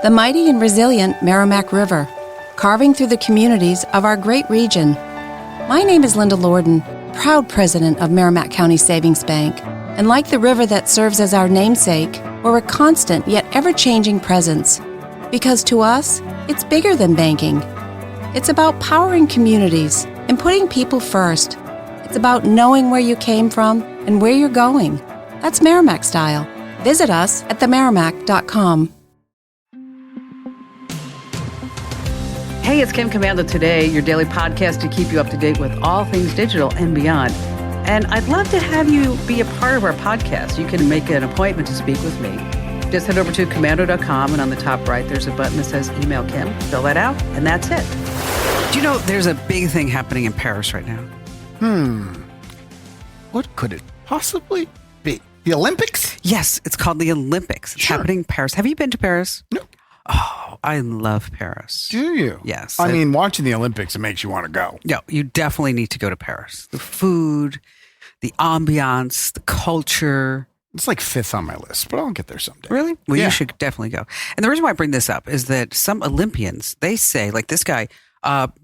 the mighty and resilient Merrimack River, carving through the communities of our great region. My name is Linda Lorden, proud president of Merrimack County Savings Bank, and like the river that serves as our namesake, we're a constant yet ever-changing presence. Because to us, it's bigger than banking. It's about powering communities and putting people first. It's about knowing where you came from and where you're going. That's Merrimack style. Visit us at themerrimack.com. Hey, it's Kim Commando Today, your daily podcast to keep you up to date with all things digital and beyond. And I'd love to have you be a part of our podcast. You can make an appointment to speak with me. Just head over to commando.com, and on the top right, there's a button that says Email Kim. Fill that out, and that's it. Do you know there's a big thing happening in Paris right now? What could it possibly be? The Olympics? Yes, it's called the Olympics. It's happening in Paris. Have you been to Paris? No. Oh, I love Paris. Do you? Yes. I mean, watching the Olympics, it makes you want to go. No, you definitely need to go to Paris. The food, the ambiance, the culture. It's like fifth on my list, but I'll get there someday. Really? Well, Yeah. you should definitely go. And the reason why I bring this up is that some Olympians, they say, like this guy,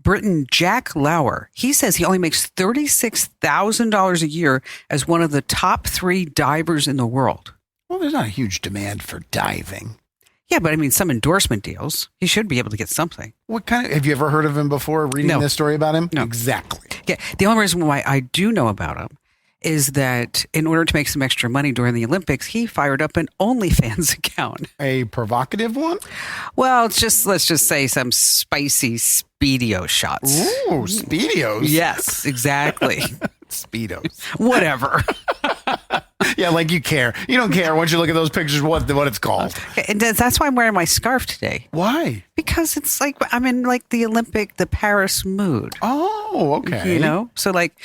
Briton Jack Lauer, he says he only makes $36,000 a year as one of the top 3 divers in the world. Well, there's not a huge demand for diving. Yeah, but I mean, some endorsement deals. He should be able to get something. What kind of, have you ever heard of him before, reading No. this story about him? No. Exactly. Yeah, the only reason why I do know about him is that in order to make some extra money during the Olympics, he fired up an OnlyFans account. A provocative one? Well, let's just say some spicy Speedio shots. Ooh, Speedos. Yes, exactly. Speedos. Whatever. Yeah, like you care. You don't care once you look at those pictures what it's called. And that's why I'm wearing my scarf today. Why? Because it's like I'm in like the Paris mood. Oh, okay. You know? So like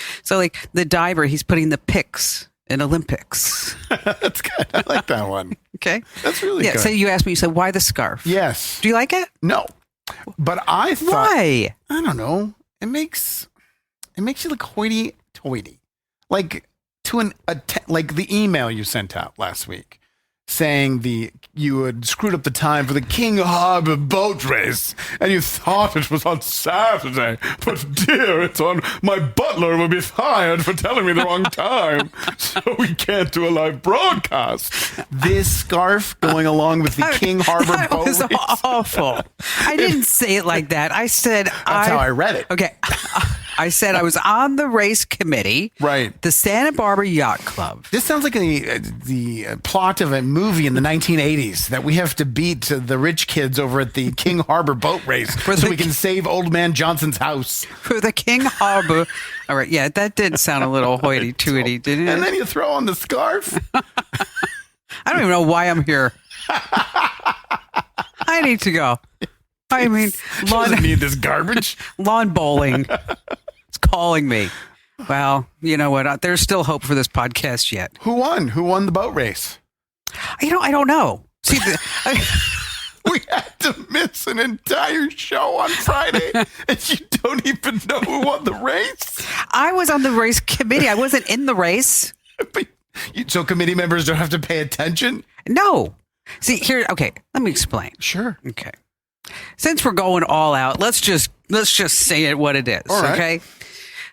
the diver, he's putting the pics in Olympics. That's good. I like that one. Okay. That's really good. So you asked me, you said, why the scarf? Yes. Do you like it? No. But I thought, Why? I don't know. It makes you look hoity-toity. Like like the email you sent out last week saying you had screwed up the time for the King Harbor boat race and you thought it was on Saturday, but dear, it's on. My butler will be fired for telling me the wrong time, so we can't do a live broadcast. This scarf going along with the King Harbor boat race. That was awful. I didn't say it like that. I said That's how I read it. Okay. I said I was on the race committee. Right. The Santa Barbara Yacht Club. This sounds like the plot of a movie in the 1980s that we have to beat the rich kids over at the King Harbor boat race so we can save Old Man Johnson's house. For the King Harbor. All right. Yeah, that did sound a little hoity-toity, didn't it? And then you throw on the scarf. I don't even know why I'm here. I need to go. I mean, doesn't need this garbage. Lawn bowling. It's calling me. Well, you know what? There's still hope for this podcast yet. Who won? Who won the boat race? I don't know. See, We had to miss an entire show on Friday, and you don't even know who won the race? I was on the race committee. I wasn't in the race. So committee members don't have to pay attention? No. See, here, okay, let me explain. Sure. Okay. Since we're going all out, let's just say it what it is, All right. okay?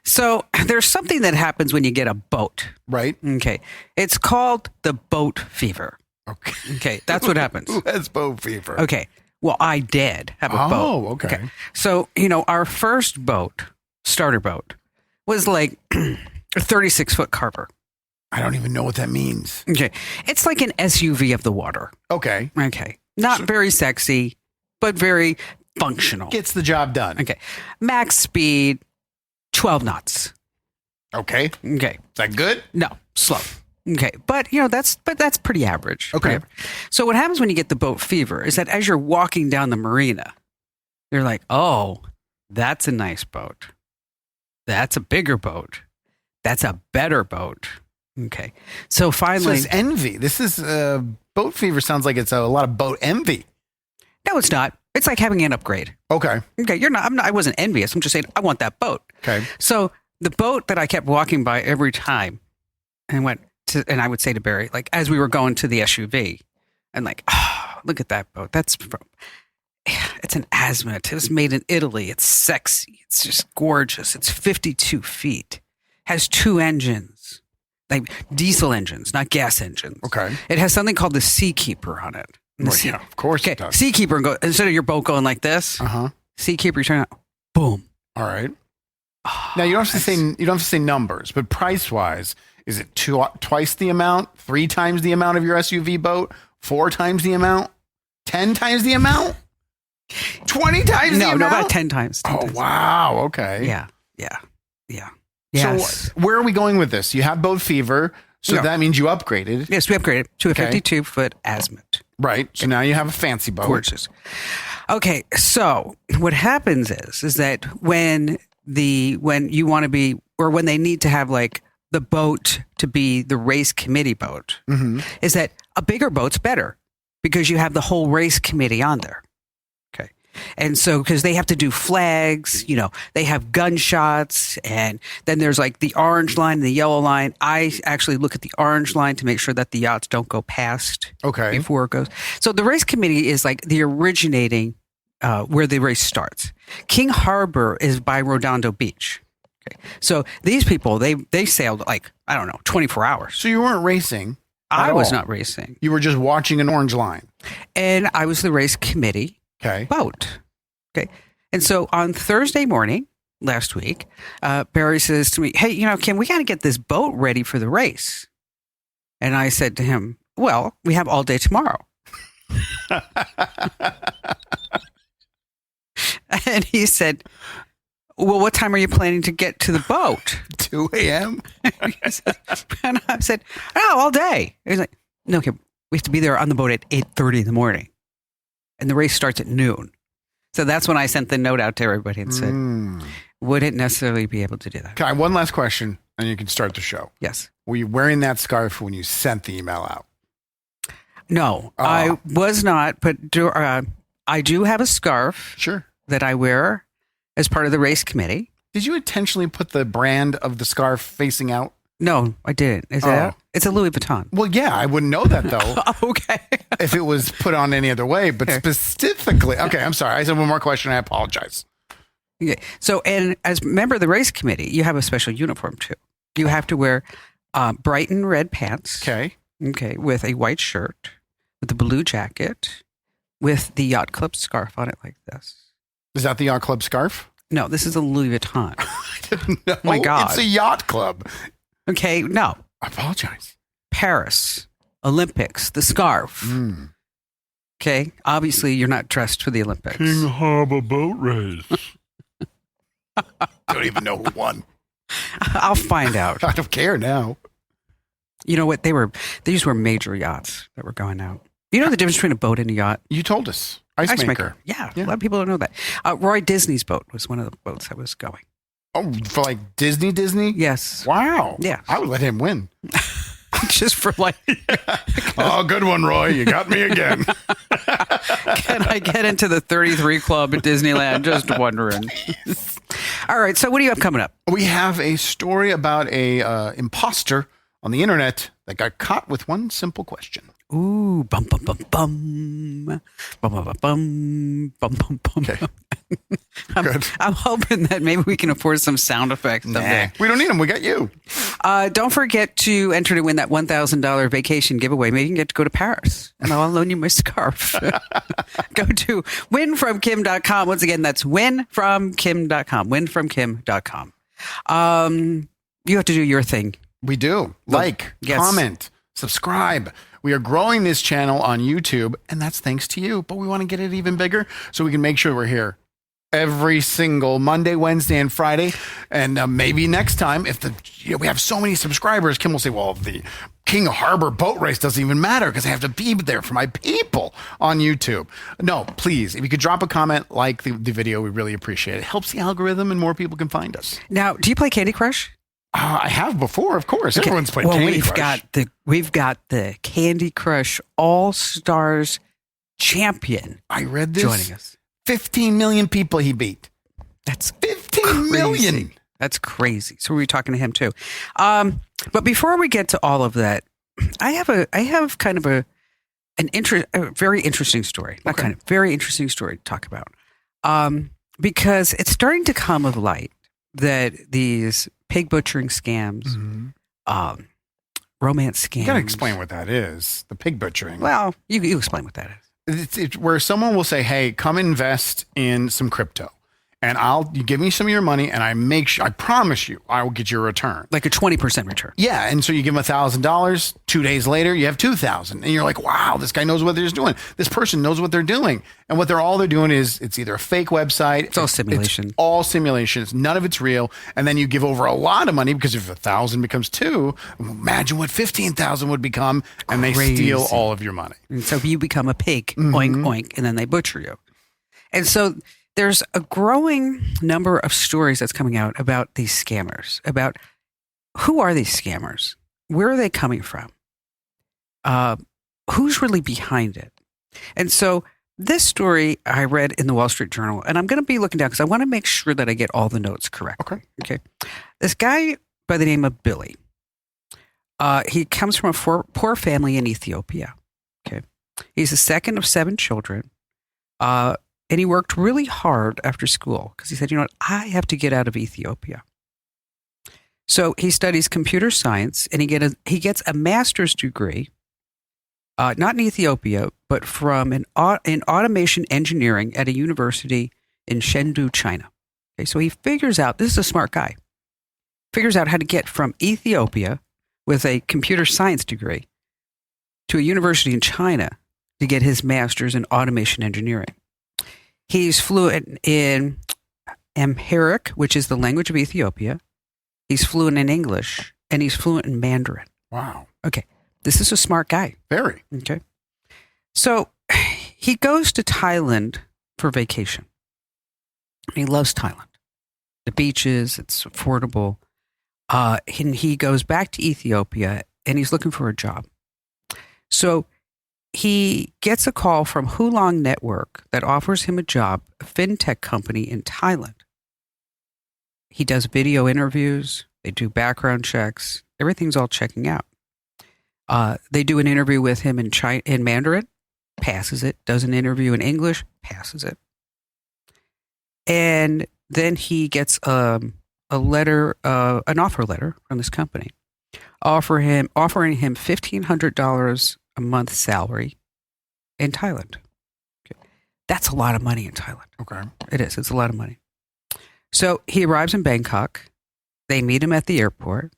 So there's something that happens when you get a boat. Right. Okay. It's called the boat fever. Okay. Okay. That's what happens. Who has boat fever? Okay. Well, I did have a boat. Oh, okay. So, our first boat, starter boat, was like a 36-foot carver. I don't even know what that means. Okay. It's like an SUV of the water. Okay. Okay. Not very sexy, but very functional. Gets the job done. Okay. Max speed, 12 knots. Okay. Okay. Is that good? No, slow. Okay. But, that's pretty average. Okay. So what happens when you get the boat fever is that as you're walking down the marina, you're like, oh, that's a nice boat. That's a bigger boat. That's a better boat. Okay. So finally. So it's envy. This is boat fever sounds like it's a lot of boat envy. No, it's not. It's like having an upgrade. Okay. Okay. I wasn't envious. I'm just saying I want that boat. Okay. So the boat that I kept walking by every time and I would say to Barry, like as we were going to the SUV and like, oh, look at that boat. It's an Azimuth. It was made in Italy. It's sexy. It's just gorgeous. It's 52 feet. Has 2 engines, like diesel engines, not gas engines. Okay. It has something called the Seakeeper on it. Well, yeah, of course it does. Seakeeper, instead of your boat going like this, Seakeeper, you turn out, boom. All right. Now you don't have to say numbers, but price wise, is it twice the amount, 3 times the amount of your SUV boat, 4 times the amount, 10 times the amount, 20 times the amount? No, about 10 times. 10 times. Wow. Okay. Yeah. Yes. So where are we going with this? You have boat fever, so that means you upgraded. Yes, we upgraded to a 52-foot Azimuth. Right. So now you have a fancy boat. Gorgeous. Okay, so what happens is that when you want to be, or when they need to have like the boat to be the race committee boat, is that a bigger boat's better because you have the whole race committee on there. Okay. And so, because they have to do flags, they have gunshots, and then there's like the orange line and the yellow line. I actually look at the orange line to make sure that the yachts don't go past before it goes. So the race committee is like the originating where the race starts. King Harbor is by Redondo Beach. Okay. So these people, they sailed like, 24 hours. So you weren't racing. I was not racing. You were just watching an orange line. And I was the race committee boat. Okay. And so on Thursday morning last week, Barry says to me, hey, Kim, we got to get this boat ready for the race. And I said to him, well, we have all day tomorrow. And he said, well, what time are you planning to get to the boat? 2 a.m. And I said, all day. He's like, no, Kim, we have to be there on the boat at 8:30 in the morning. And the race starts at noon. So that's when I sent the note out to everybody and said, wouldn't necessarily be able to do that. Okay, one last question, and you can start the show. Yes. Were you wearing that scarf when you sent the email out? No, I was not, but I do have a scarf that I wear as part of the race committee. Did you intentionally put the brand of the scarf facing out? No, I didn't. Is that? It's a Louis Vuitton. Well, yeah, I wouldn't know that though. Okay. If it was put on any other way, but specifically, okay, I'm sorry. I said one more question. I apologize. Yeah. So, and as a member of the race committee, you have a special uniform too. You have to wear bright and red pants. Okay, with a white shirt, with a blue jacket, with the yacht club scarf on it like this. Is that the yacht club scarf? No, this is a Louis Vuitton. I didn't know. Oh my God. It's a yacht club. Okay, no. I apologize. Paris, Olympics, the scarf. Okay, obviously you're not dressed for the Olympics. King Harbor boat race. Don't even know who won. I'll find out. I don't care now. You know what? These were major yachts that were going out. You know the difference between a boat and a yacht? You told us. Ice maker. Yeah, a lot of people don't know that. Roy Disney's boat was one of the boats that was going. Oh, for like Disney? Yes. Wow. Yeah. I would let him win. Just for like... Oh, good one, Roy. You got me again. Can I get into the 33 Club at Disneyland? Just wondering. All right. So what do you have coming up? We have a story about a imposter on the internet that got caught with one simple question. Ooh, bum, bum, bum, bum. Bum, bum, bum, bum. Bum, bum, bum. Okay. I'm hoping that maybe we can afford some sound effects. Nah, we don't need them. We got you. Don't forget to enter to win that $1,000 vacation giveaway. Maybe you can get to go to Paris, and I'll loan you my scarf. Go to winfromkim.com. Once again, that's winfromkim.com. Winfromkim.com. You have to do your thing. We do. Like, comment, subscribe. We are growing this channel on YouTube, and that's thanks to you. But we want to get it even bigger so we can make sure we're here every single Monday, Wednesday, and Friday. And maybe next time, if we have so many subscribers, Kim will say, well, the King Harbor boat race doesn't even matter because I have to be there for my people on YouTube. No, please, if you could drop a comment, like the video, we really appreciate it. It helps the algorithm and more people can find us. Now, do you play Candy Crush? I have before, of course. Okay. Everyone's played Candy Crush. We've got the Candy Crush All-Stars champion. I read this. Joining us. 15 million people he beat. That's 15 million. That's crazy. So we're talking to him too. But before we get to all of that, I have kind of a a very interesting story. Not kind of, very interesting story to talk about. Because it's starting to come of light that these pig butchering scams, romance scams. You got to explain what that is. The pig butchering. Well, you explain what that is. It's where someone will say, "Hey, come invest in some crypto, and you give me some of your money, and I promise you, I will get your return, like a 20% return." Yeah, and so you give them $1,000. 2 days later, you have 2,000, and you're like, "Wow, this guy knows what they're doing. This person knows what they're doing." And what they're doing is it's either a fake website, it's all simulation, it's all simulations. None of it's real. And then you give over a lot of money because if 1,000 becomes 2, imagine what 15,000 would become, and they steal all of your money. And so you become a pig, oink oink, and then they butcher you. And so there's a growing number of stories that's coming out about these scammers, about who are these scammers? Where are they coming from? Who's really behind it? And so this story I read in the Wall Street Journal, and I'm going to be looking down because I want to make sure that I get all the notes correct. Okay. This guy by the name of Billy, he comes from a poor family in Ethiopia. Okay. He's the second of 7 children. And he worked really hard after school because he said, you know what, I have to get out of Ethiopia. So he studies computer science and he gets a master's degree, not in Ethiopia, but from in automation engineering at a university in Chengdu, China. Okay, so he figures out, this is a smart guy, figures out how to get from Ethiopia with a computer science degree to a university in China to get his master's in automation engineering. He's fluent in Amharic, which is the language of Ethiopia. He's fluent in English, and he's fluent in Mandarin. Wow. Okay. This is a smart guy. Very. Okay. So he goes to Thailand for vacation. He loves Thailand. The beaches, it's affordable. And he goes back to Ethiopia, and he's looking for a job. So he gets a call from Hulong Network that offers him a job, a fintech company in Thailand. He does video interviews. They do background checks. Everything's all checking out. They do an interview with him in Mandarin, passes it. Does an interview in English, passes it. And then he gets an offer letter from this company, offering him $1,500 a month salary in Thailand. Okay. That's a lot of money in Thailand. Okay. It is. It's a lot of money. So he arrives in Bangkok. They meet him at the airport.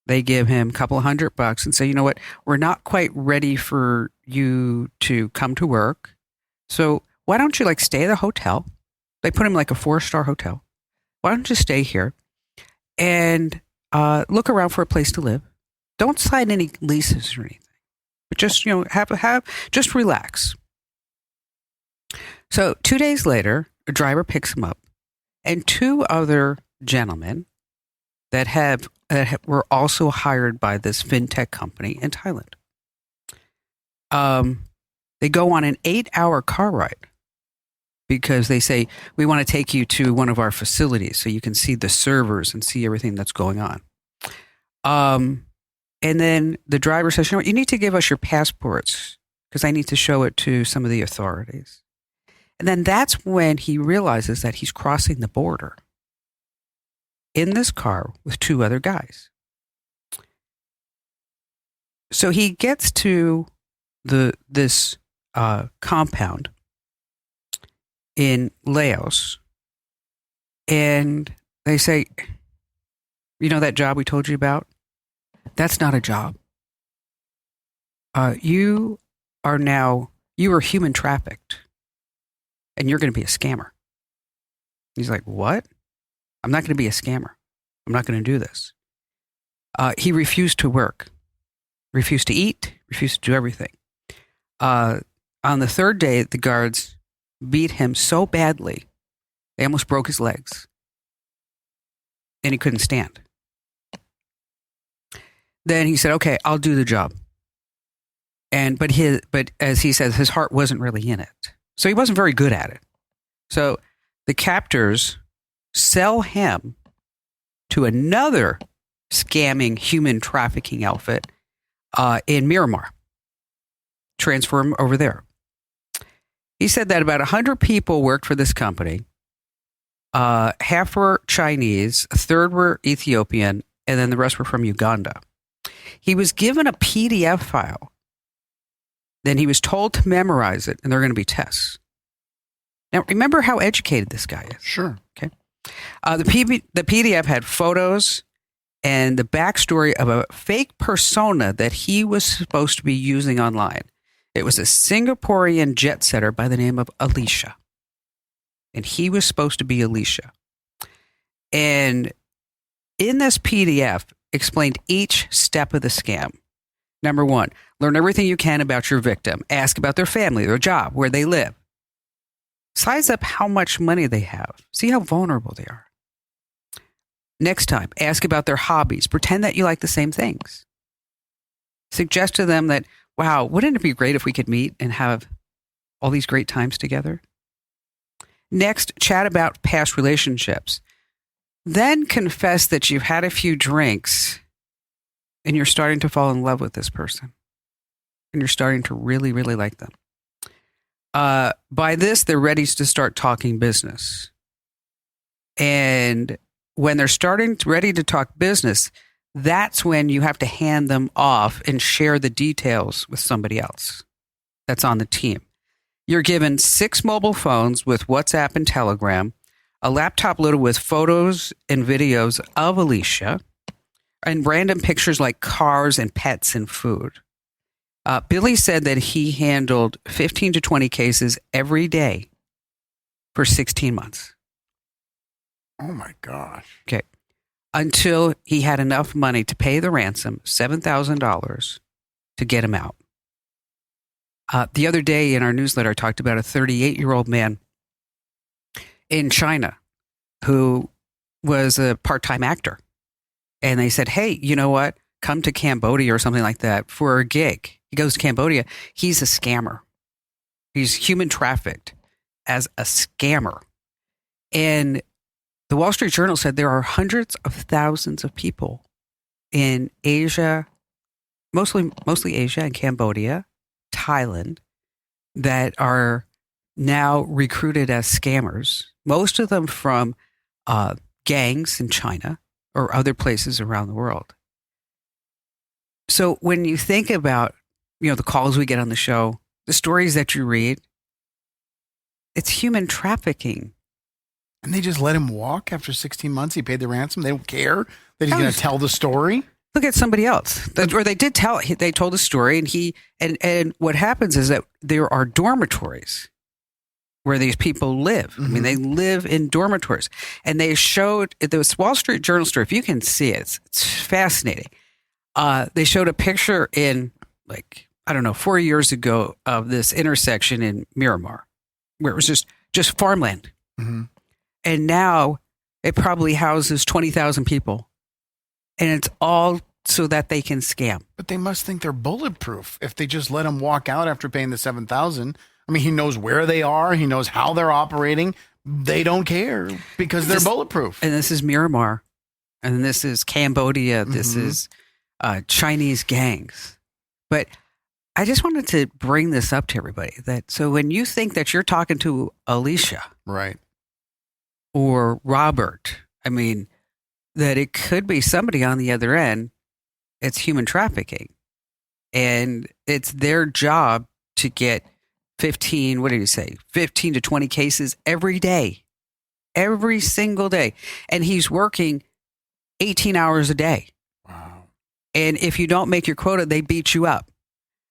They give him a couple of $100 and say, you know what, we're not quite ready for you to come to work. So why don't you stay at a hotel? They put him like a 4-star hotel. Why don't you stay here and look around for a place to live? Don't sign any leases or anything, but just, just relax. So 2 days later, a driver picks him up and 2 other gentlemen that were also hired by this fintech company in Thailand. They go on an 8-hour car ride because they say, we want to take you to one of our facilities so you can see the servers and see everything that's going on. And then the driver says, you know what, you need to give us your passports because I need to show it to some of the authorities. And then that's when he realizes that he's crossing the border in this car with 2 other guys. So he gets to this compound in Laos, and they say, you know that job we told you about? That's not a job. You are human trafficked, and you're going to be a scammer. He's like, what? I'm not going to be a scammer. I'm not going to do this. He refused to work, refused to eat, refused to do everything. On the 3rd day, the guards beat him so badly, they almost broke his legs, and he couldn't stand. Then he said, okay, I'll do the job. But as he says, his heart wasn't really in it. So he wasn't very good at it. So the captors sell him to another scamming human trafficking outfit in Myanmar. transfer them over there. He said that about 100 people worked for this company. Half were Chinese, a third were Ethiopian, and then the rest were from Uganda. He was given a PDF file. Then he was told to memorize it, and there are going to be tests. Now, remember how educated this guy is. Sure. Okay. The PDF had photos and the backstory of a fake persona that he was supposed to be using online. It was a Singaporean jet setter by the name of Alicia. And he was supposed to be Alicia. And in this PDF, explained each step of the scam. Number one, learn everything you can about your victim. Ask about their family, their job, where they live. Size up how much money they have. See how vulnerable they are. Next time, ask about their hobbies. Pretend that you like the same things. Suggest to them that, wow, wouldn't it be great if we could meet and have all these great times together? Next, chat about past relationships. Then confess that you've had a few drinks and you're starting to fall in love with this person. And you're starting to really, really like them. By this, they're ready to start talking business. And when they're ready to talk business, that's when you have to hand them off and share the details with somebody else that's on the team. You're given 6 mobile phones with WhatsApp and Telegram, a laptop loaded with photos and videos of Alicia, and random pictures like cars and pets and food. Billy said that he handled 15 to 20 cases every day for 16 months. Oh, my gosh. Okay. Until he had enough money to pay the ransom, $7,000, to get him out. The other day in our newsletter, I talked about a 38-year-old man in China who was a part-time actor. And they said, hey, you know what? Come to Cambodia or something like that for a gig. He goes to Cambodia. He's a scammer. He's human trafficked as a scammer. And the Wall Street Journal said there are hundreds of thousands of people in Asia, mostly Asia and Cambodia, Thailand, that are now recruited as scammers, most of them from gangs in China or other places around the world. So when you think about, the calls we get on the show, the stories that you read, it's human trafficking. And they just let him walk after 16 months. He paid the ransom. They don't care that he's going to tell the story. Look at somebody else. They told a story, and what happens is that there are dormitories where these people live. Mm-hmm. I mean, they live in dormitories. And they showed this Wall Street Journal story. If you can see it, it's fascinating. They showed a picture in 4 years ago of this intersection in Miramar where it was just farmland. Mm-hmm. And now it probably houses 20,000 people. And it's all so that they can scam. But they must think they're bulletproof if they just let him walk out after paying the $7,000. I mean, he knows where they are. He knows how they're operating. They don't care because they're bulletproof. And this is Miramar. And this is Cambodia. This is Chinese gangs. But I just wanted to bring this up to everybody. So when you think that you're talking to Alicia. Right. Or Robert, that it could be somebody on the other end. It's human trafficking. And it's their job to get 15 to 20 cases every day, every single day. And he's working 18 hours a day. Wow. And if you don't make your quota, they beat you up.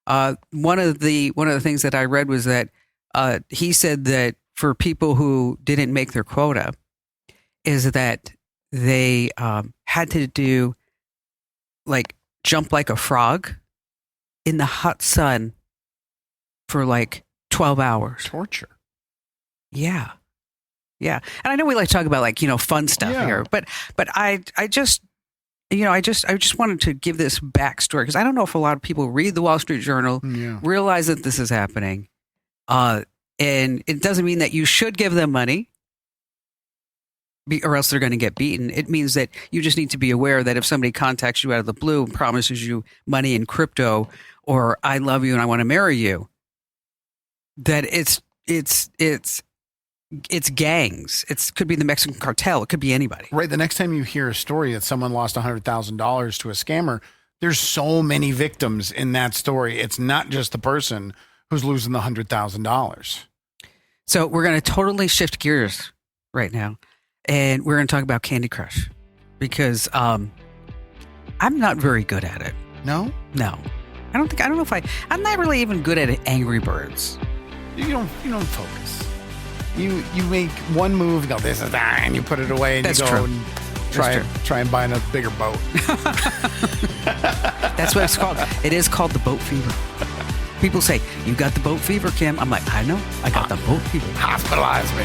One of the things that I read was that he said that for people who didn't make their quota is that they had to do jump like a frog in the hot sun for 12 hours. Torture. Yeah. Yeah. And I know we like to talk about fun stuff here, but I just wanted to give this backstory because I don't know if a lot of people read the Wall Street Journal, realize that this is happening. And it doesn't mean that you should give them money or else they're going to get beaten. It means that you just need to be aware that if somebody contacts you out of the blue and promises you money in crypto or I love you and I want to marry you, that it's gangs. It could be the Mexican cartel. It could be anybody. Right. The next time you hear a story that someone lost $100,000 to a scammer, there's so many victims in that story. It's not just the person who's losing the $100,000. So we're going to totally shift gears right now, and we're going to talk about Candy Crush because I'm not very good at it. No? No. I don't know if I'm not really even good at Angry Birds. You don't focus. You make one move, you go, this is that, and you put it away, and That's you go true. and try and buy a bigger boat. That's what it's called. It is called the boat fever. People say, you got the boat fever, Kim. I'm like, I know. I got the boat fever. Hospitalize me.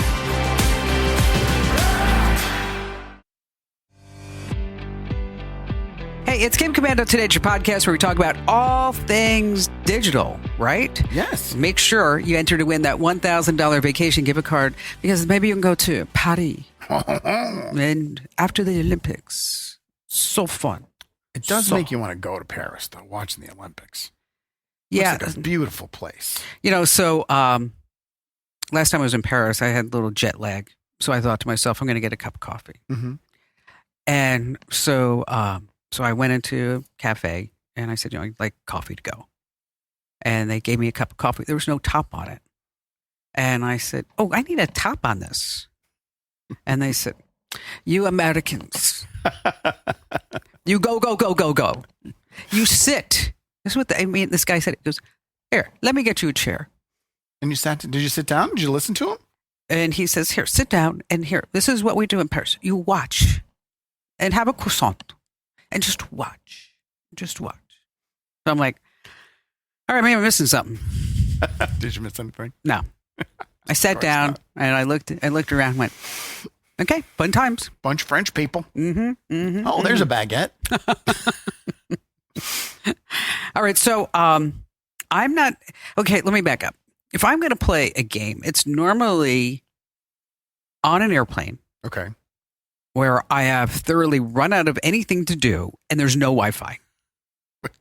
Hey, it's Kim Commando Today, it's your podcast where we talk about all things digital, right? Yes. Make sure you enter to win that $1,000 vacation gift card because maybe you can go to Paris and after the Olympics. So fun. It does make you want to go to Paris, though, watching the Olympics. Yeah. It's like a beautiful place. So last time I was in Paris, I had a little jet lag. So I thought to myself, I'm going to get a cup of coffee. Mm-hmm. And so I went into a cafe and I said, I'd like coffee to go. And they gave me a cup of coffee. There was no top on it. And I said, oh, I need a top on this. And they said, you Americans, you go. You sit. This is what this guy said. He goes, here, let me get you a chair. And did you sit down? Did you listen to him? And he says, here, sit down. And here, this is what we do in Paris. You watch and have a croissant and just watch. Just watch. So I'm like, all right, maybe I'm missing something. Did you miss anything? No. I sat down and I looked around and went, okay, fun times. Bunch of French people. Mm-hmm. Oh, there's a baguette. All right. So I'm not, okay, let me back up. If I'm going to play a game, it's normally on an airplane. Okay. Where I have thoroughly run out of anything to do and there's no Wi-Fi.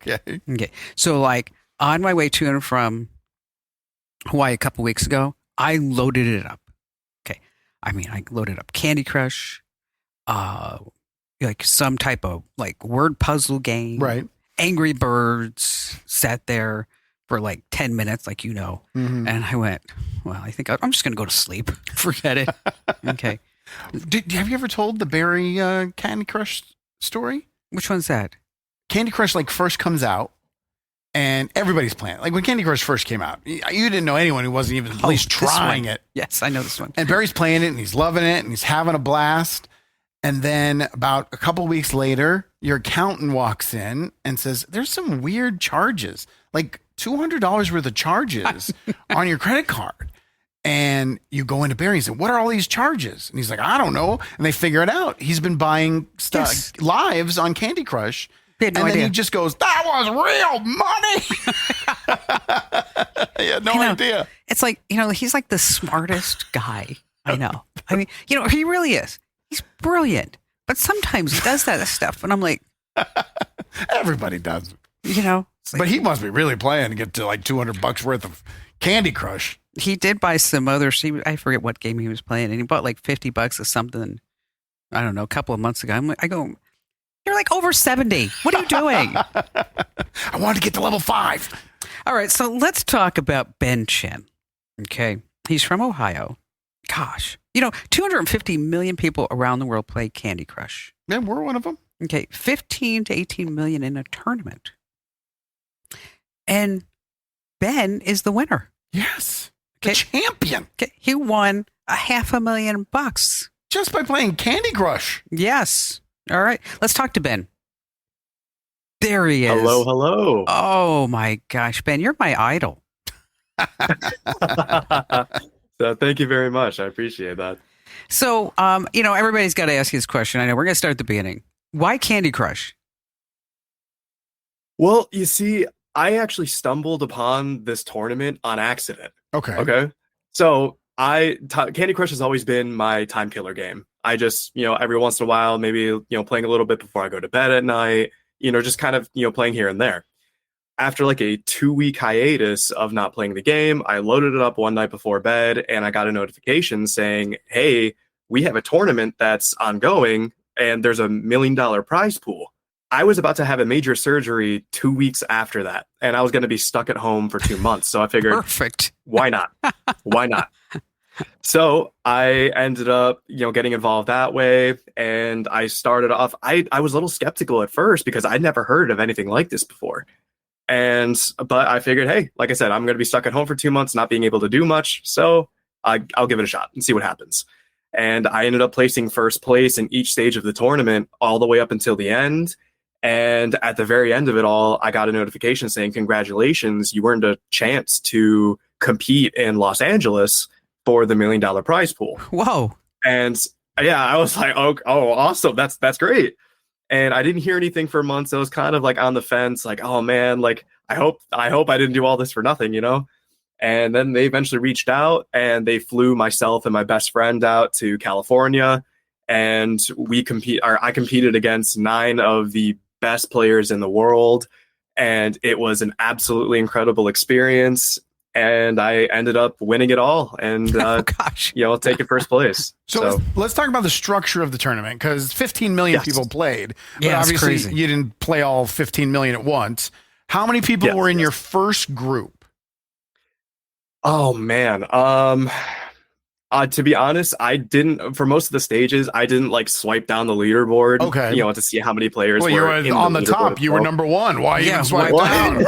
Okay. So like on my way to and from Hawaii a couple weeks ago, I loaded it up. Okay. I mean, I loaded up Candy Crush, like some type of like word puzzle game. Right. Angry Birds, sat there for like 10 minutes, like Mm-hmm. And I went, well, I think I'm just going to go to sleep. Forget it. Okay. Have you ever told the Barry Candy Crush story? Which one's that? Candy Crush first comes out and everybody's playing it. Like when Candy Crush first came out, you didn't know anyone who wasn't even at least trying it. Yes, I know this one. And Barry's playing it and he's loving it and he's having a blast. And then about a couple weeks later, your accountant walks in and says, there's some weird charges, like $200 worth of charges on your credit card. And you go into Barry and say, what are all these charges? And he's like, I don't know. And they figure it out. He's been buying stuff, lives on Candy Crush. They had no and idea. then he just goes, that was real money. He had no idea. It's like, he's like the smartest guy I know. I mean, he really is. He's brilliant. But sometimes he does that stuff. And I'm like, everybody does. Like, but he must be really playing to get to like $200 worth of Candy Crush. He did buy some other, I forget what game he was playing, and he bought like $50 or something, I don't know, a couple of months ago. I go, you're like over 70. What are you doing? I wanted to get to level 5. All right, so let's talk about Ben Chen. Okay. He's from Ohio. Gosh. 250 million people around the world play Candy Crush. Yeah, we're one of them. Okay. 15 to 18 million in a tournament. And Ben is the winner. Yes. Okay. The champion. Okay. He won $500,000 just by playing Candy Crush. Yes. All right. Let's talk to Ben. There he is. Hello. Oh my gosh, Ben, you're my idol. So thank you very much. I appreciate that. So, everybody's got to ask you this question. I know we're going to start at the beginning. Why Candy Crush? Well, you see, I actually stumbled upon this tournament on accident. Okay. So Candy Crush has always been my time killer game. I just, every once in a while, maybe, playing a little bit before I go to bed at night, just kind of, playing here and there. after like a 2-week hiatus of not playing the game, I loaded it up one night before bed and I got a notification saying, hey, we have a tournament that's ongoing and there's $1 million prize pool. I was about to have a major surgery 2 weeks after that, and I was going to be stuck at home for 2 months. So I figured, Perfect. Why not? Why not? So I ended up, getting involved that way. And I started off, I was a little skeptical at first because I'd never heard of anything like this before. But I figured, hey, like I said, I'm going to be stuck at home for 2 months, not being able to do much. So I'll give it a shot and see what happens. And I ended up placing first place in each stage of the tournament all the way up until the end. And at the very end of it all, I got a notification saying, congratulations, you earned a chance to compete in Los Angeles for the $1 million prize pool. Whoa. And yeah, I was like, oh, awesome. That's great. And I didn't hear anything for months. I was kind of like on the fence, like, oh man, like I hope I didn't do all this for nothing, And then they eventually reached out and they flew myself and my best friend out to California, and I competed against 9 of the best players in the world, and it was an absolutely incredible experience. And I ended up winning it all and, taking first place. So let's talk about the structure of the tournament, because 15 million people played. But obviously crazy. You didn't play all 15 million at once. How many people were in your first group? Oh, man. To be honest, for most of the stages, I didn't like swipe down the leaderboard, to see how many players were. Well, you were on the top. You were number one. Why even swipe down?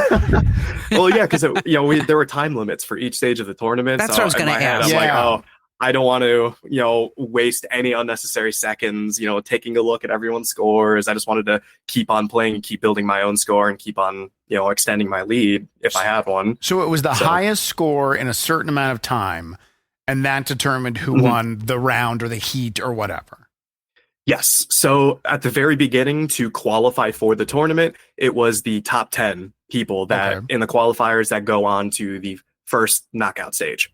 Well, yeah, because there were time limits for each stage of the tournament. That's what I was going to ask. I'm like, oh, I don't want to, waste any unnecessary seconds, taking a look at everyone's scores. I just wanted to keep on playing and keep building my own score and keep on, extending my lead if I had one. So it was the highest score in a certain amount of time, and that determined who won the round or the heat or whatever. Yes. So at the very beginning, to qualify for the tournament, it was the top 10 people that in the qualifiers that go on to the first knockout stage.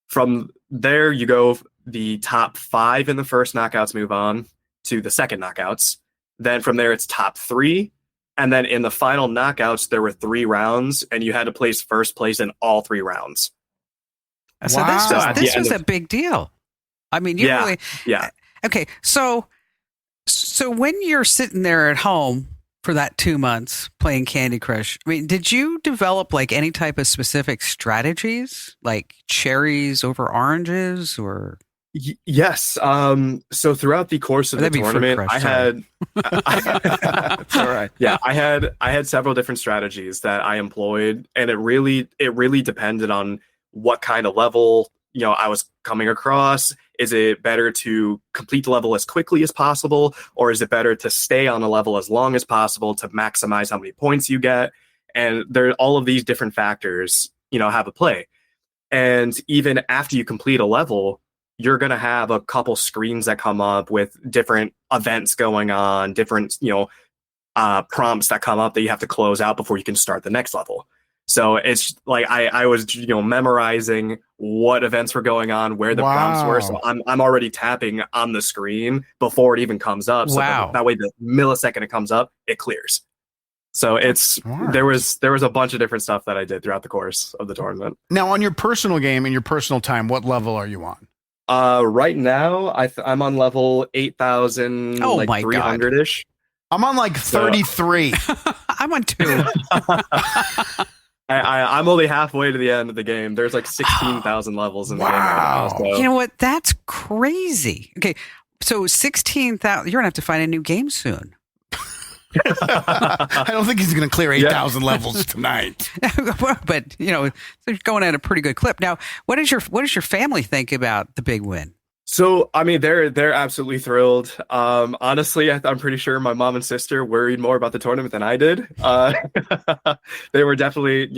From there, you go the top 5 in the first knockouts move on to the second knockouts. Then from there, it's top 3. And then in the final knockouts, there were 3 rounds, and you had to place first place in all 3 rounds. So this was a big deal. I mean, you really... Yeah. Okay, so when you're sitting there at home for that 2 months playing Candy Crush, I mean, did you develop like any type of specific strategies, like cherries over oranges, or? Yes. So throughout the course of the tournament, I had. It's all right. Yeah, I had several different strategies that I employed, and it really depended on what kind of level I was coming across. Is it better to complete the level as quickly as possible, or is it better to stay on a level as long as possible to maximize how many points you get? And all of these different factors, have a play. And even after you complete a level, you're going to have a couple screens that come up with different events going on, different, prompts that come up that you have to close out before you can start the next level. So it's like I was, memorizing what events were going on, where the prompts were. So I'm already tapping on the screen before it even comes up. So that way, the millisecond it comes up, it clears. So there was a bunch of different stuff that I did throughout the course of the tournament. Now, on your personal game, in your personal time, what level are you on? Right now, I'm on level 8,000, 300-ish. I'm on like 33. I'm on 2. I'm only halfway to the end of the game. There's like 16,000 levels in the game right now. So. You know what? That's crazy. Okay, so 16,000. You're gonna have to find a new game soon. I don't think he's gonna clear 8,000 levels tonight. But so you're going at a pretty good clip. Now, what does your family think about the big win? So, I mean, they're absolutely thrilled. Honestly, I'm pretty sure my mom and sister worried more about the tournament than I did. They were definitely,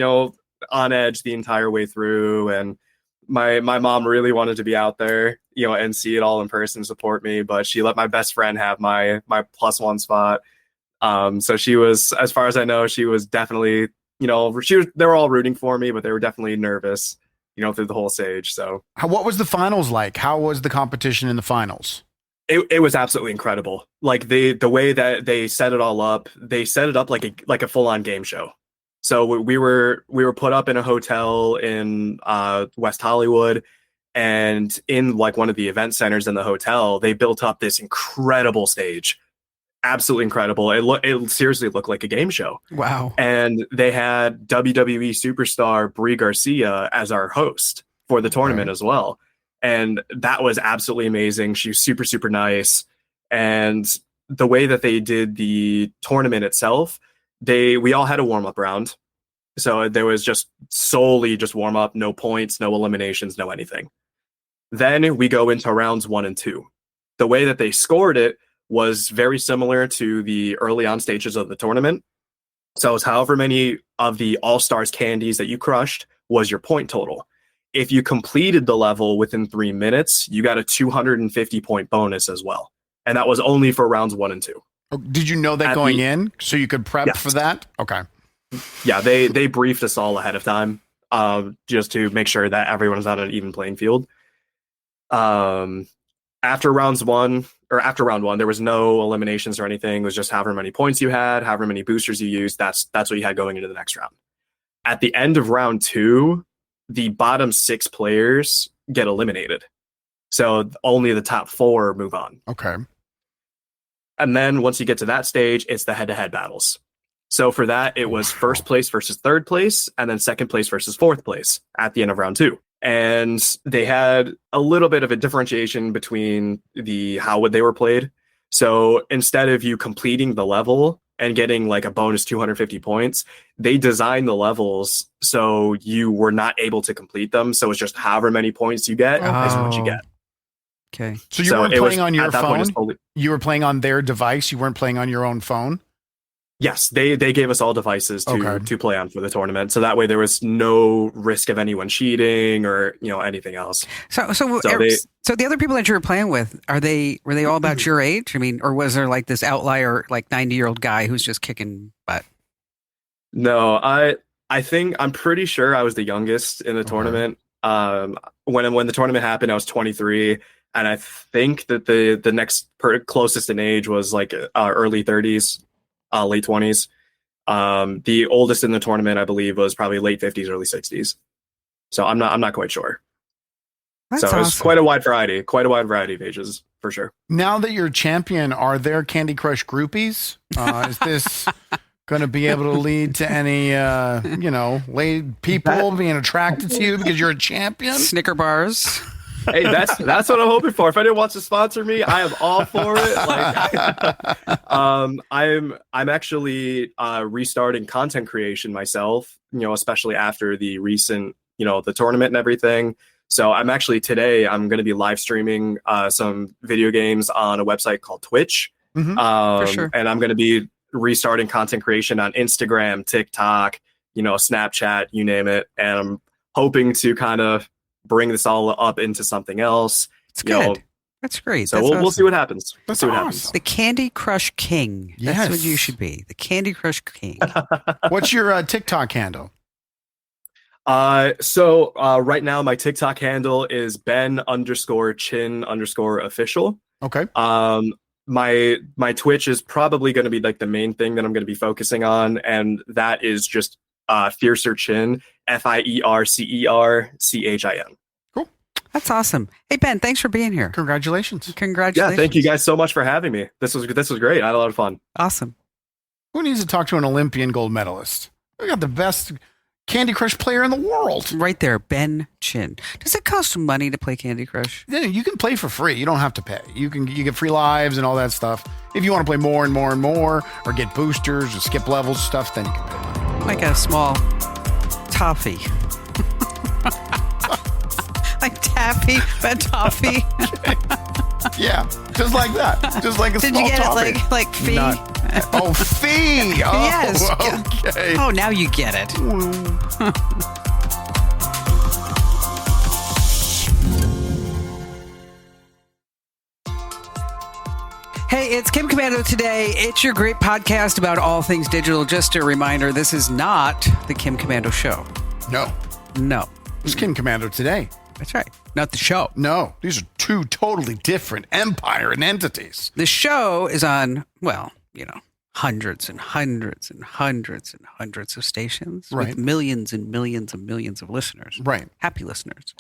on edge the entire way through. And my mom really wanted to be out there, and see it all in person, support me. But she let my best friend have my +1 spot. So she was, as far as I know, she was definitely, they were all rooting for me, but they were definitely nervous, through the whole stage. So what was the finals like? How was the competition in the finals? It was absolutely incredible. Like the way that they set it all up, they set it up like a full-on game show. So we were put up in a hotel in West Hollywood, and in like one of the event centers in the hotel, they built up this incredible stage. Absolutely incredible. It seriously looked like a game show. Wow. And they had WWE superstar Brie Garcia as our host for the tournament as well. And that was absolutely amazing. She was super, super nice. And the way that they did the tournament itself, we all had a warm-up round. So there was just solely just warm-up, no points, no eliminations, no anything. Then we go into rounds 1 and 2. The way that they scored it was very similar to the early on stages of the tournament. So it was however many of the All-Stars candies that you crushed was your point total. If you completed the level within 3 minutes, you got a 250 point bonus as well. And that was only for rounds 1 and 2. Oh, did you know that going in so you could prep for that? Okay. Yeah, they briefed us all ahead of time just to make sure that everyone was on an even playing field. After round one, there was no eliminations or anything. It was just however many points you had, however many boosters you used. That's what you had going into the next round. At the end of round 2, the bottom 6 players get eliminated. So only the top 4 move on. Okay. And then once you get to that stage, it's the head-to-head battles. So for that, it was first place versus third place, and then second place versus fourth place at the end of round 2. And they had a little bit of a differentiation between how they were played. So instead of you completing the level and getting like a bonus 250 points, they designed the levels so you were not able to complete them. So it's just however many points you get is what you get. Okay. So you weren't playing on your phone? You were playing on their device? You weren't playing on your own phone? Yes, they gave us all devices to play on for the tournament, so that way there was no risk of anyone cheating or anything else. So the other people that you were playing with, were they all about your age? I mean, or was there like this outlier, like 90-year-old guy who's just kicking butt? No, I'm pretty sure I was the youngest in the tournament. When the tournament happened, I was 23, and I think that the next closest in age was like early 30s. Late 20s. The oldest in the tournament, I believe, was probably late 50s, early 60s. So I'm not quite sure. That's so awesome. It's quite a wide variety of ages for sure. Now that you're champion, are there Candy Crush groupies? Is this going to be able to lead to any, people being attracted to you because you're a champion? Snicker bars. Hey, that's what I'm hoping for. If anyone wants to sponsor me, I am all for it. I'm actually restarting content creation myself. Especially after the recent, the tournament and everything. So I'm going to be live streaming some video games on a website called Twitch. For sure. And I'm going to be restarting content creation on Instagram, TikTok, Snapchat, you name it. And I'm hoping to kind of bring this all up into something else. It's good. That's great. So we'll see what happens. That's awesome. The Candy Crush King. Yes. That's what you should be. The Candy Crush King. What's your TikTok handle? So right now my TikTok handle is Ben_Chin_official. Okay. My Twitch is probably going to be like the main thing that I'm going to be focusing on, and that is just Fiercer Chin, FIERCERCHIN. Cool. That's awesome. Hey Ben, thanks for being here. Congratulations. Yeah, thank you guys so much for having me. This was great. I had a lot of fun. Awesome. Who needs to talk to an Olympian gold medalist? We got the best Candy Crush player in the world. Right there, Ben Chin. Does it cost money to play Candy Crush? Yeah, you can play for free. You don't have to pay. You get free lives and all that stuff. If you want to play more and more and more, or get boosters or skip levels stuff, then you can pay money. Like a small toffee. Like taffy, but toffee. Yeah, just like that. Just like a Did small you get toffee. it like fee? Oh, fee. Oh, Yes. Okay. Oh, now you get it. Hey, it's Kim Commando today. It's your great podcast about all things digital. Just a reminder, this is not the Kim Commando show. No. It's Kim Commando today. That's right. Not the show. No, these are two totally different empire and entities. The show is on, hundreds and hundreds and hundreds and hundreds of stations Right. with millions and millions and millions of listeners. Right. Happy listeners.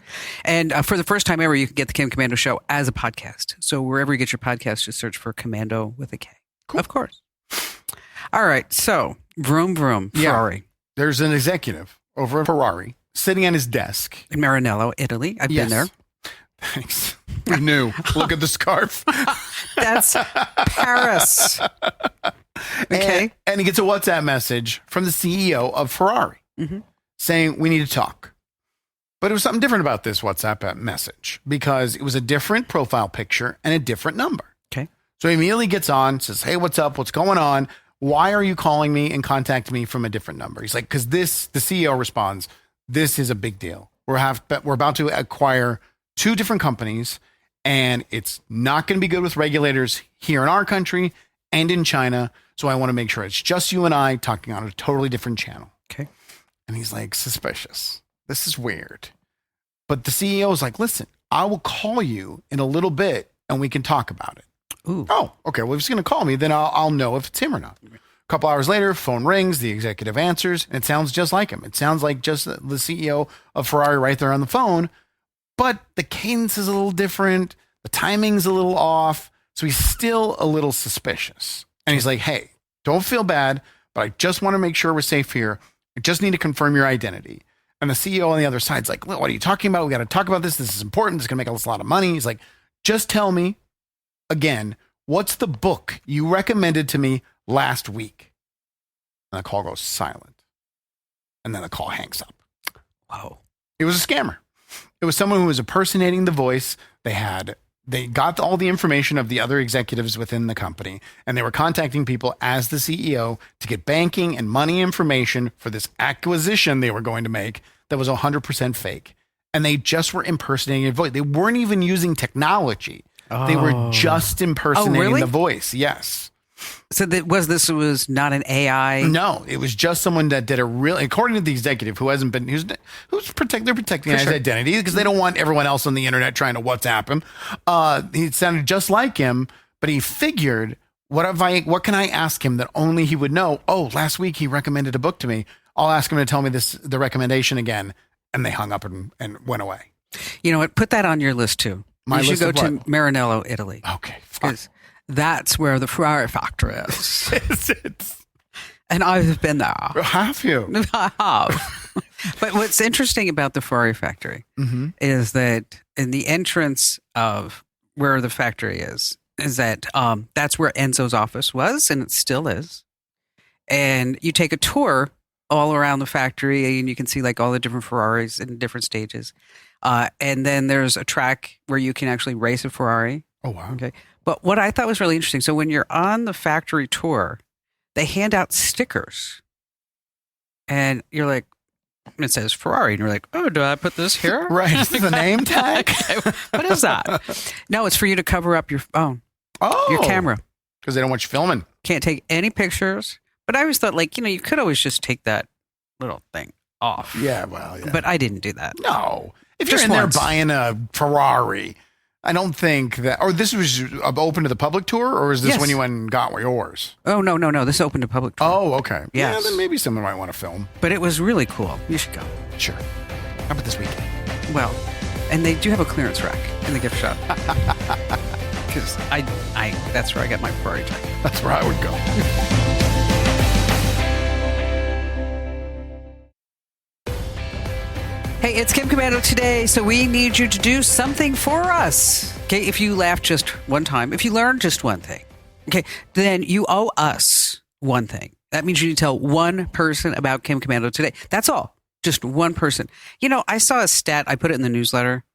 And for the first time ever, you can get the Kim Commando Show as a podcast. So wherever you get your podcast, just search for Commando with a K. Cool. Of course. All right. So vroom, vroom, Ferrari. There's an executive over at Ferrari sitting at his desk. In Maranello, Italy. I've been there. Thanks. I knew. Look at the scarf. That's Paris. Okay. And he gets a WhatsApp message from the CEO of Ferrari saying, we need to talk. But it was something different about this WhatsApp message because it was a different profile picture and a different number. Okay. So he immediately gets on, says, hey, what's up? What's going on? Why are you calling me and contacting me from a different number? He's like, because the CEO responds, this is a big deal. We're about to acquire 2 different companies, and it's not going to be good with regulators here in our country and in China. So I want to make sure it's just you and I talking on a totally different channel. Okay. And he's like, suspicious. This is weird. But the CEO is like, listen, I will call you in a little bit and we can talk about it. Ooh. Oh, okay. Well, if he's going to call me, then I'll know if it's him or not. A couple hours later, phone rings, the executive answers, and it sounds just like him. It sounds like just the CEO of Ferrari right there on the phone, but the cadence is a little different. The timing's a little off. So he's still a little suspicious. And he's like, hey, don't feel bad, but I just want to make sure we're safe here. I just need to confirm your identity. And the CEO on the other side's like, what are you talking about? We got to talk about this. This is important. This is going to make us a lot of money. He's like, just tell me again, what's the book you recommended to me last week? And the call goes silent. And then the call hangs up. Wow. It was a scammer. It was someone who was impersonating the voice. They got all the information of the other executives within the company, and they were contacting people as the CEO to get banking and money information for this acquisition they were going to make that was 100% fake. And they just were impersonating a voice. They weren't even using technology. They were just impersonating the voice. Yes. So this was not an AI? No, it was just someone that did a real, according to the executive who's they're protecting his identity because they don't want everyone else on the internet trying to WhatsApp him. He sounded just like him, but he figured, what can I ask him that only he would know? Oh, last week he recommended a book to me. I'll ask him to tell me the recommendation again. And they hung up and went away. You know what? Put that on your list too. My you list should go of to what? Maranello, Italy. Okay. Because that's where the Ferrari factory is. Is it? And I've been there. Have you? I have. But what's interesting about the Ferrari factory is that in the entrance of where the factory is that that's where Enzo's office was, and it still is. And you take a tour all around the factory, and you can see like all the different Ferraris in different stages. And then there's a track where you can actually race a Ferrari. Oh, wow. Okay. But what I thought was really interesting, so when you're on the factory tour, they hand out stickers. And you're like, and it says Ferrari. And you're like, oh, do I put this here? Right. The name tag? What is that? No, it's for you to cover up your phone, your camera. Because they don't want you filming. Can't take any pictures. But I always thought, like, you could always just take that little thing off. Yeah, well, yeah. But I didn't do that. No. If Just you're in once. there buying a Ferrari, I don't think that, or this was open to the public tour, or is this Yes. when you went and got yours? Oh, no. This opened to public tour. Oh, okay. Yes. Yeah, then maybe someone might want to film. But it was really cool. You should go. Sure. How about this weekend? Well, and they do have a clearance rack in the gift shop. Because that's where I got my Ferrari jacket. That's where I would go. Hey, it's Kim Commando today, so we need you to do something for us. Okay, if you laughed just one time, if you learned just one thing, okay, then you owe us one thing. That means you need to tell one person about Kim Commando today. That's all. Just one person. I saw a stat. I put it in the newsletter.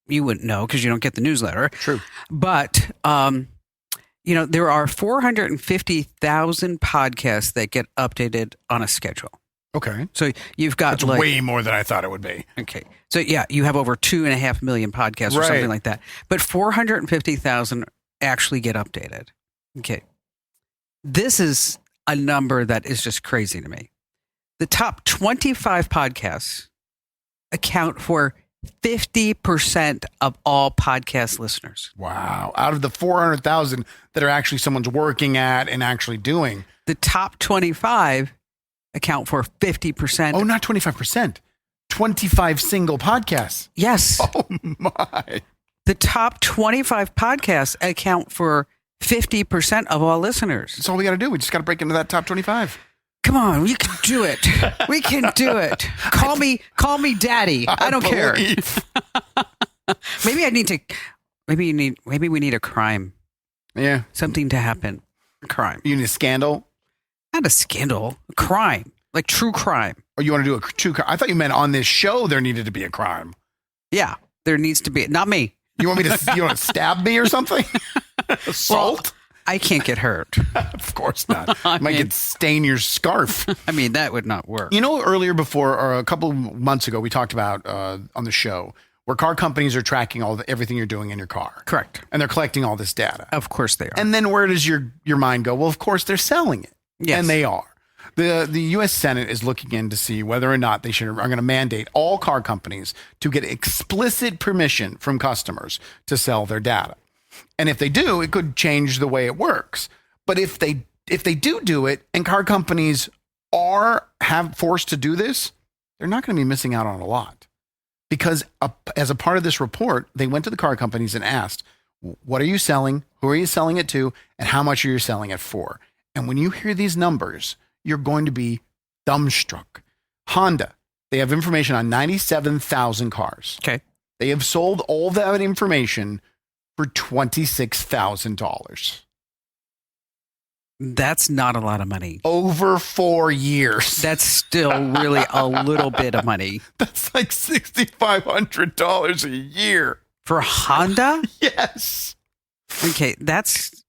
You wouldn't know because you don't get the newsletter. True. But, there are 450,000 podcasts that get updated on a schedule. Okay. So you've got That's way more than I thought it would be. Okay. So yeah, you have over 2.5 million podcasts or Right. something like that. But 450,000 actually get updated. Okay. This is a number that is just crazy to me. The top 25 podcasts account for 50% of all podcast listeners. Wow. Out of the 400,000 that are actually someone's working at and actually doing. The top 25 account for 50%. Oh, not 25%. 25 single podcasts. Yes. Oh, my. The top 25 podcasts account for 50% of all listeners. That's all we got to do. We just got to break into that top 25. Come on, we can do it. We can do it. Call me daddy. I don't care. Maybe we need a crime. Yeah. Something to happen. A crime. You need a scandal? Not a scandal. A crime. Like true crime. Or you want to do a true crime? I thought you meant on this show there needed to be a crime. Yeah, there needs to be. Not me. You want me to? You want to stab me or something? Assault? Well, I can't get hurt. Of course not. You might get stain your scarf. I mean, that would not work. You know, earlier before, or a couple of months ago, we talked about on the show where car companies are tracking everything you're doing in your car. Correct. And they're collecting all this data. Of course they are. And then where does your mind go? Well, of course they're selling it. Yes. And they are. The U.S. Senate is looking in to see whether or not are going to mandate all car companies to get explicit permission from customers to sell their data. And if they do, it could change the way it works. But if they do it, and car companies have forced to do this, they're not going to be missing out on a lot. Because as a part of this report, they went to the car companies and asked, what are you selling? Who are you selling it to? And how much are you selling it for? And when you hear these numbers, you're going to be dumbstruck. Honda, they have information on 97,000 cars. Okay. They have sold all that information for $26,000. That's not a lot of money. Over 4 years. That's still really a little bit of money. That's like $6,500 a year. For Honda? Yes. Okay, that's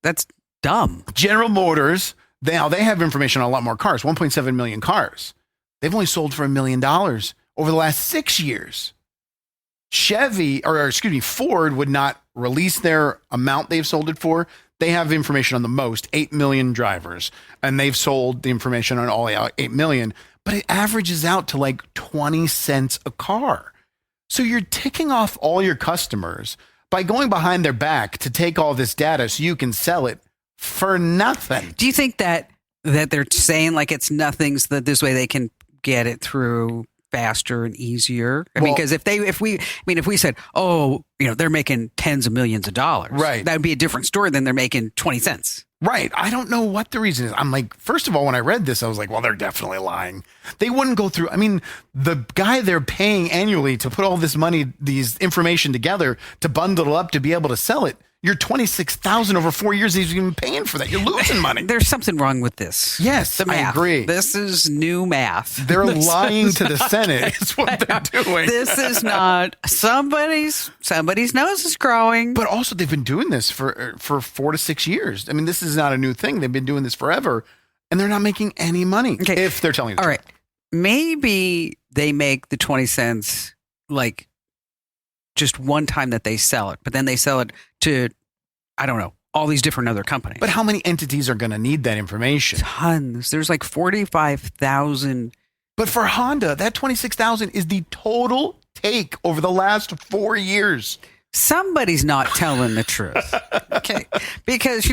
dumb. General Motors, they have information on a lot more cars, 1.7 million cars. They've only sold for $1 million over the last 6 years. Ford would not release their amount they've sold it for. They have information on the most, 8 million drivers, and they've sold the information on all 8 million, but it averages out to like 20 cents a car. So you're ticking off all your customers by going behind their back to take all this data so you can sell it for nothing. Do you think that they're saying like it's nothing so that this way they can get it through faster and easier? I mean, because if we said, oh, they're making tens of millions of dollars, right, that would be a different story than they're making 20 cents. Right. I don't know what the reason is. I'm like, first of all, when I read this, I was like, well, they're definitely lying. They wouldn't go through. I mean, the guy they're paying annually to put all this money, these information together to bundle it up to be able to sell it. You're $26,000 over 4 years. He's even paying for that. You're losing money. There's something wrong with this. Yes, I agree. This is new math. They're lying to the Senate. Is what they're doing. This is not somebody's nose is growing. But also, they've been doing this for 4 to 6 years. I mean, this is not a new thing. They've been doing this forever, and they're not making any money. Okay. If they're telling you the truth. All right, maybe they make the 20 cents like just one time that they sell it, but then they sell it to, I don't know, all these different other companies. But how many entities are going to need that information? Tons. There's like 45,000. But for Honda, that 26,000 is the total take over the last 4 years. Somebody's not telling the truth. Okay. Because,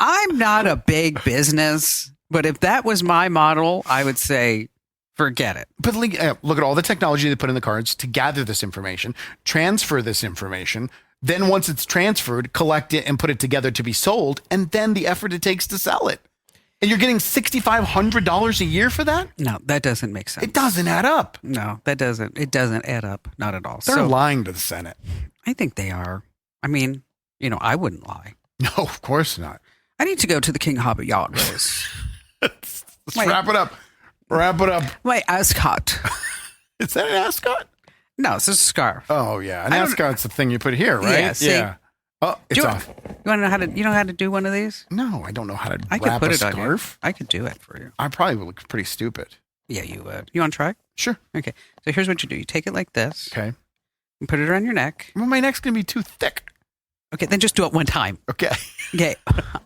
I'm not a big business, but if that was my model, I would say, forget it. But look at all the technology they put in the cards to gather this information, transfer this information. Then once it's transferred, collect it and put it together to be sold. And then the effort it takes to sell it. And you're getting $6,500 a year for that? No, that doesn't make sense. It doesn't add up. No, it doesn't add up. Not at all. They're lying to the Senate. I think they are. I mean, I wouldn't lie. No, of course not. I need to go to the King Hobbit yacht race. Let's wrap it up. Wrap it up. My ascot. Is that an ascot? No, it's a scarf. Oh, yeah. An ascot's the thing you put here, right? Yeah. See? Yeah. Oh, it's off. You want to know how to? You know how to do one of these? No, I don't know how to I wrap could put a it scarf. On you. I could do it for you. I probably would look pretty stupid. Yeah, you would. You want to try? Sure. Okay. So here's what you do. You take it like this. Okay. And put it around your neck. Well, my neck's going to be too thick. Okay, then just do it one time. Okay. Okay.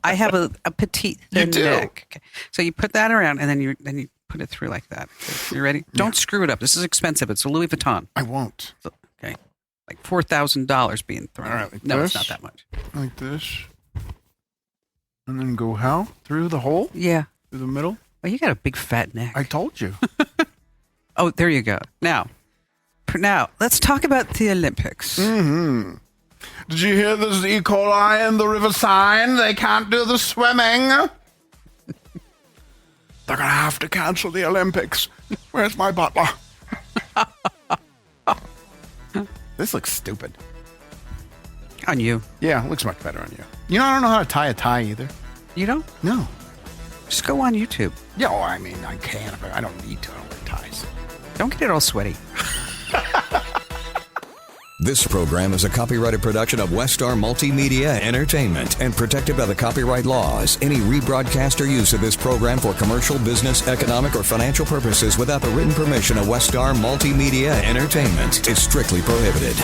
I have a petite thin neck. Okay. So you put that around, and then you put it through like that. Okay. You ready? Don't screw it up. This is expensive. It's a Louis Vuitton. I won't. Okay. like $4,000 being thrown. All right, like no, this? it's not that much. Like this. And then go how? Through the hole? Yeah. Through the middle? Well, you got a big fat neck. I told you. Oh, there you go. Now, let's talk about the Olympics. Mm-hmm. Did you hear there's E. coli in the river sign? They can't do the swimming. They're going to have to cancel the Olympics. Where's my butler? This looks stupid. On you. Yeah, it looks much better on you. You know, I don't know how to tie a tie either. You don't? No. Just go on YouTube. Yeah, well, I mean, I can, but I don't need to. I don't wear ties. Don't get it all sweaty. This program is a copyrighted production of Westar Multimedia Entertainment and protected by the copyright laws. Any rebroadcast or use of this program for commercial, business, economic, or financial purposes without the written permission of Westar Multimedia Entertainment is strictly prohibited.